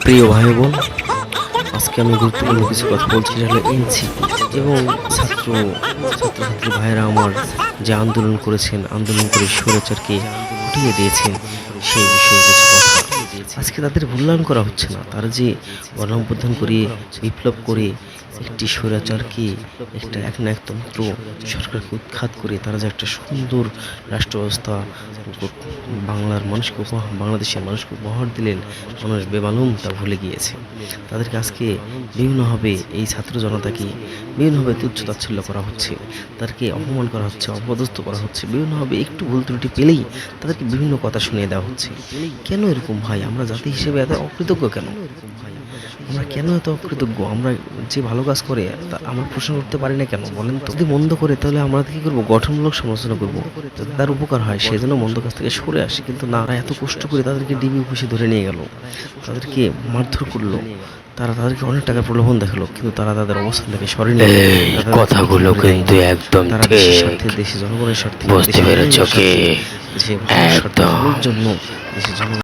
প্রিয় ভাই বোন, আজকে আমি গুরুত্বপূর্ণ কিছু কথা বলছি। সেটা হলো এনসিপি এবং ছাত্রছাত্রী ভাইয়েরা আমার যে আন্দোলন করেছেন, আন্দোলন করে স্বৈরাচারকে উঠিয়ে দিয়েছেন, সেই বিষয়ে কিছু কথা। আজকে তাদের মূল্যায়ন করা হচ্ছে না। তারা যে গণঅভ্যুত্থান করে বিপ্লব করে একটি স্বৈরাচারকে একটা একনায়কতন্ত্র সরকারকে উৎখাত করে তারা যে একটা সুন্দর রাষ্ট্র ব্যবস্থা বাংলাদেশের মানুষকে উপহার দিলেন, মানুষ বেমালুম তা ভুলে গিয়েছে। তাদেরকে আজকে বিভিন্নভাবে এই ছাত্র জনতাকে বিভিন্নভাবে তুচ্ছ তাচ্ছিল্য করা হচ্ছে, তাদেরকে অপমান করা হচ্ছে, অপদস্থ করা হচ্ছে, বিভিন্নভাবে একটু ভুল ত্রুটি পেলেই তাদেরকে বিভিন্ন কথা শুনিয়ে দেওয়া হচ্ছে। কেন এরকম ভাই? আমরা জাতি হিসেবে এত অকৃতজ্ঞ কেন? আমরা কেন এত অকৃতজ্ঞ? আমরা যে ভালো কাজ করে আমরা প্রশ্ন করতে পারি না কেন বলেন তো? যদি মন্দ করে তাহলে আমরা কি করবো? গঠনমূলক সমালোচনা করবো, যাতে তার উপকার হয়, সেজন্য মন্দ কাজ থেকে সরে আসে। কিন্তু না, তারা এত কষ্ট করে তাদেরকে ডিবি অফিসে ধরে নিয়ে গেল, তাদেরকে মারধর করলো, তাদেরকে অনেক টাকা প্রলোভন দেখালো, কিন্তু তারা তাদের অবস্থান থেকে সরেনি। কথাগুলো কিন্তু একদম তারা ঠিক। দেশের স্বার্থে, দেশের জনগণের স্বার্থে, বুঝতে পেরেছ কি? দেশের ভালোর স্বার্থে, একদম। ভালোর জন্য, দেশের জনগণ